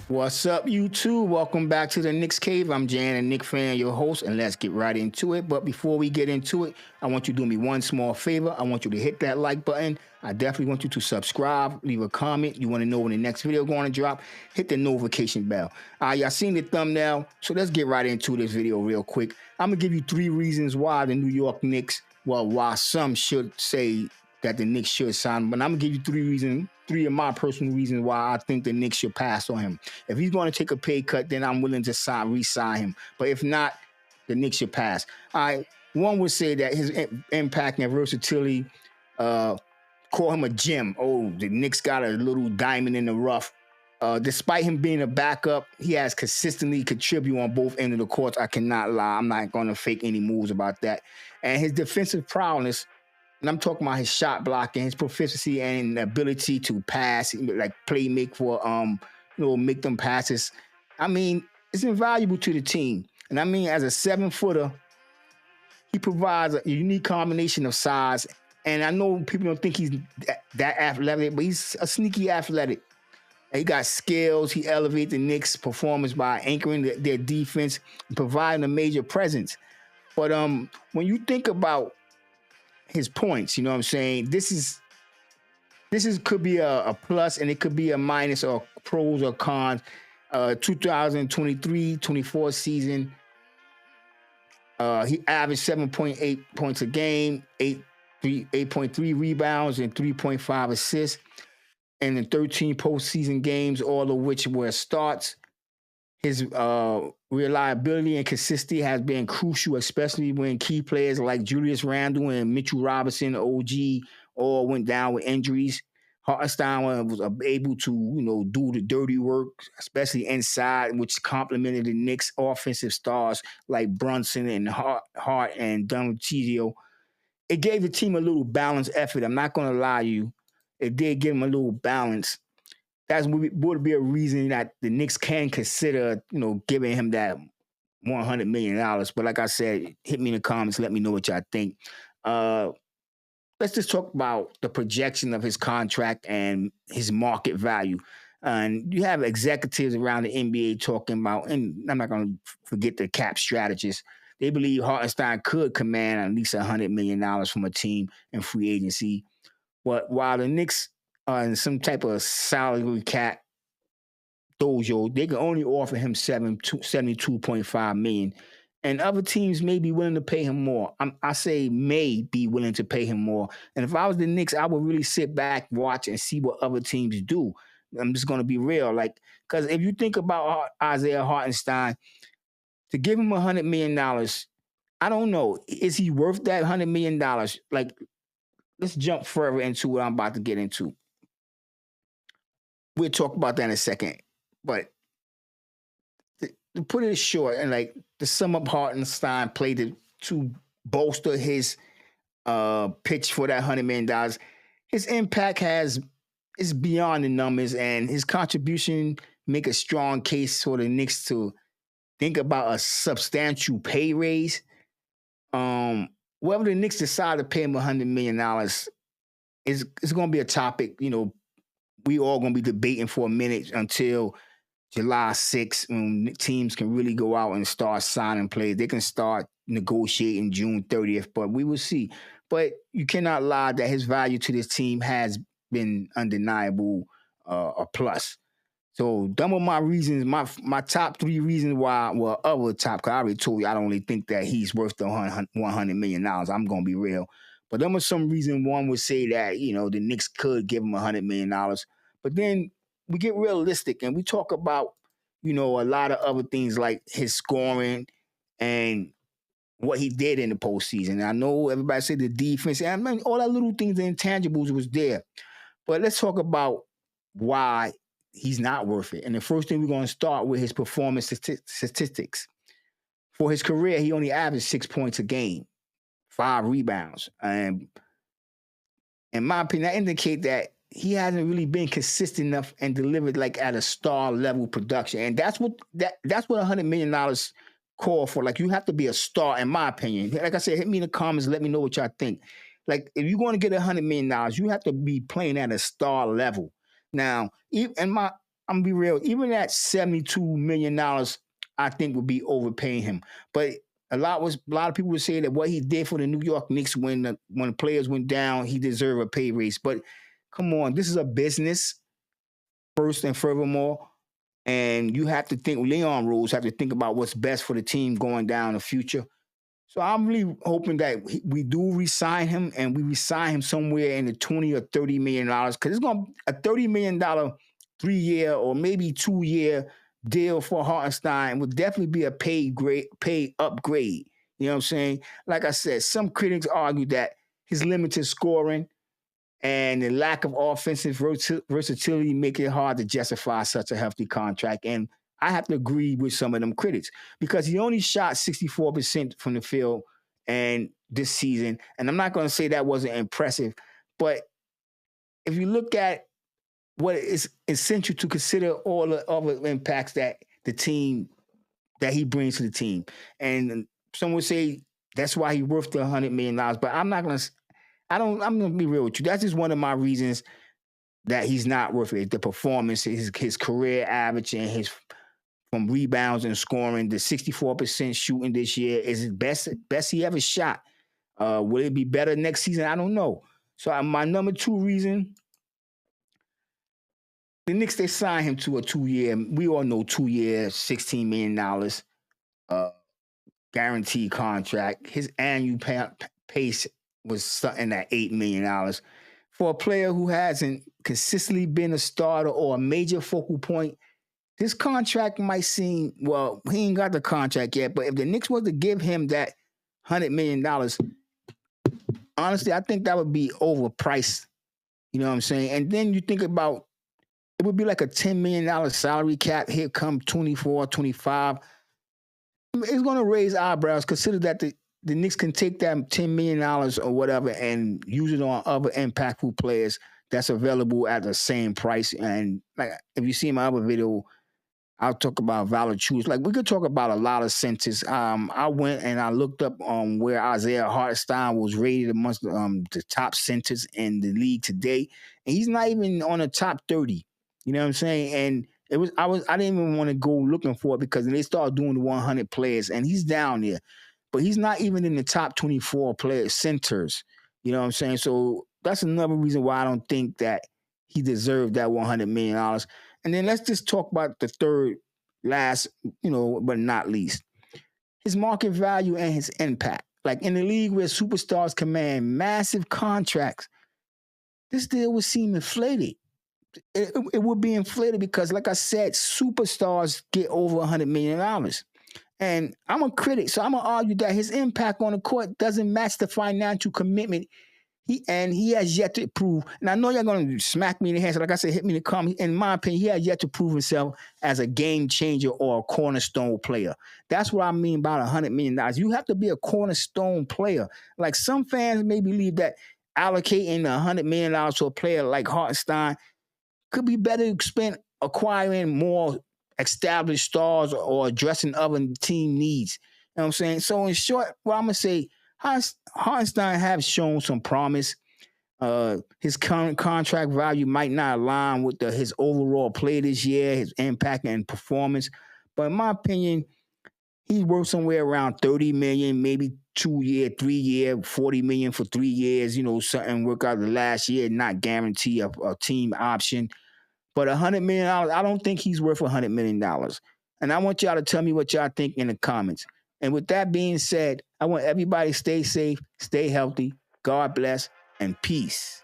What's up, YouTube? Welcome back to the Knicks Cave. I'm Jan, a Knicks fan, your host, and let's get right into it. But before we get into it, I want you to do me one small favor. I want you to hit that like button. I definitely want you to subscribe, leave a comment. You want to know when the next video is going to drop, hit the notification bell. Y'all seen the thumbnail, so let's get right into this video real quick. I'm going to give you 3 reasons why the New York Knicks, why some should say that the Knicks should sign him, but I'm going to give you 3 of my personal reasons why I think the Knicks should pass on him. If he's going to take a pay cut, then I'm willing to re-sign him. But if not, the Knicks should pass. One would say that his impact and versatility, call him a gem. Oh, the Knicks got a little diamond in the rough. Despite him being a backup, he has consistently contributed on both ends of the court. I cannot lie. I'm not going to fake any moves about that. And his defensive prowess, and I'm talking about his shot blocking, his proficiency and ability to pass, like make for, make them passes. I mean, it's invaluable to the team. And I mean, as a 7-footer, he provides a unique combination of size. And I know people don't think he's that athletic, but he's a sneaky athletic. And he got skills. He elevates the Knicks' performance by anchoring their defense and providing a major presence. But when you think about his points, you know what I'm saying? This could be a plus and it could be a minus or pros or cons. 2023-24 season, he averaged 7.8 points a game, 8.3 rebounds and 3.5 assists, and in 13 postseason games, all of which were starts. His reliability and consistency has been crucial, especially when key players like Julius Randle and Mitchell Robinson, OG, all went down with injuries. Hartenstein was able to, do the dirty work, especially inside, which complemented the Knicks' offensive stars like Brunson and Hart and Donatizio. It gave the team a little balanced effort. I'm not going to lie to you. It did give them a little balance. That would be a reason that the Knicks can consider, giving him that $100 million. But like I said, hit me in the comments. Let me know what y'all think. Let's just talk about the projection of his contract and his market value. And you have executives around the NBA talking about, and I'm not going to forget the cap strategists. They believe Hartenstein could command at least $100 million from a team in free agency. But while the Knicks are in some type of salary cap dojo, they can only offer him $72.5 million. And other teams may be willing to pay him more. I say may be willing to pay him more. And if I was the Knicks, I would really sit back, watch, and see what other teams do. I'm just going to be real. Because if you think about Isaiah Hartenstein, to give him $100 million, I don't know. Is he worth that $100 million? Let's jump further into what I'm about to get into. We'll talk about that in a second. But to put it short and to sum up Hartenstein played to bolster his pitch for that $100 million, his impact is beyond the numbers, and his contribution make a strong case for the Knicks to think about a substantial pay raise. Whether the Knicks decide to pay him $100 million is going to be a topic, we all going to be debating for a minute until July 6th, when teams can really go out and start signing players. They can start negotiating June 30th, but we will see. But you cannot lie that his value to this team has been undeniable, a plus. So, some of my reasons, my top 3 reasons why, because I already told you I don't really think that he's worth the $100 million. I'm going to be real. But there was some reason one would say that, the Knicks could give him $100 million. But then we get realistic and we talk about, a lot of other things like his scoring and what he did in the postseason. I know everybody said the defense, and I mean, all that little things, the intangibles was there. But let's talk about why he's not worth it. And the first thing we're going to start with his performance statistics. For his career, he only averaged 6 points a game, 5 rebounds. And in my opinion, that indicates that he hasn't really been consistent enough and delivered at a star level production. And that's what $100 million call for. You have to be a star, in my opinion. Like I said, hit me in the comments, let me know what y'all think. If you're going to get $100 million, you have to be playing at a star level. Now, in my I'm gonna be real. Even at $72 million, I think would be overpaying him. But a lot of people would say that what he did for the New York Knicks when the players went down, he deserved a pay raise. But come on, this is a business first and furthermore. And you have to think, Leon rules have to think about what's best for the team going down in the future. So I'm really hoping that we do resign him and we resign him somewhere in the 20 or $30 million because it's going to a $30 million 3 year or maybe 2 year deal for Hartenstein would definitely be a pay upgrade. You know what I'm saying? Like I said, some critics argue that his limited scoring and the lack of offensive versatility make it hard to justify such a hefty contract. And I have to agree with some of them critics because he only shot 64% from the field and this season. And I'm not going to say that wasn't impressive, but if you look at what is essential to consider all the other impacts that the team that he brings to the team, and some would say that's why he's worth the $100 million. But I'm not going to. I'm gonna be real with you. That's just one of my reasons that he's not worth it. The performance, his career average, and his from rebounds and scoring. The 64% shooting this year is his best he ever shot. Will it be better next season? I don't know. So my number 2 reason, the Knicks, they signed him to a 2 year. We all know 2 year, $16 million guaranteed contract. His annual pace was something at $8 million. For a player who hasn't consistently been a starter or a major focal point, this contract might seem, well, he ain't got the contract yet, but if the Knicks was to give him that $100 million, honestly, I think that would be overpriced. You know what I'm saying? And then you think about, it would be like a $10 million salary cap. Here come 24, 25. It's going to raise eyebrows. Consider that the Knicks can take that $10 million or whatever and use it on other impactful players that's available at the same price. And like if you see my other video, I'll talk about Valanciunas. Like we could talk about a lot of centers. I went and I looked up where Isaiah Hartenstein was rated amongst the top centers in the league today, and he's not even on the top 30. You know what I'm saying? And I didn't even want to go looking for it because they started doing the 100 players, and he's down there, but he's not even in the top 24 players centers. You know what I'm saying? So that's another reason why I don't think that he deserved that $100 million. And then let's just talk about the third last, but not least, his market value and his impact. Like in the league where superstars command massive contracts, this deal would seem inflated. It would be inflated because, like I said, superstars get over $100 million. And I'm a critic, so I'm going to argue that his impact on the court doesn't match the financial commitment he has yet to prove, and I know you're going to smack me in the hand. So like I said, hit me in the comment. In my opinion, he has yet to prove himself as a game changer or a cornerstone player. That's what I mean by $100 million. You have to be a cornerstone player. Like some fans may believe that allocating $100 million to a player like Hartenstein could be better spent acquiring more established stars or addressing other team needs. You know what I'm saying? So in short, what I'm going to say, Hartenstein have shown some promise. His current contract value might not align with his overall play this year, his impact and performance. But in my opinion, he's worth somewhere around $30 million, maybe 2 year, 3 year, $40 million for 3 years. Something work out the last year, not guarantee a team option. But $100 million, I don't think he's worth $100 million. And I want y'all to tell me what y'all think in the comments. And with that being said, I want everybody to stay safe, stay healthy, God bless, and peace.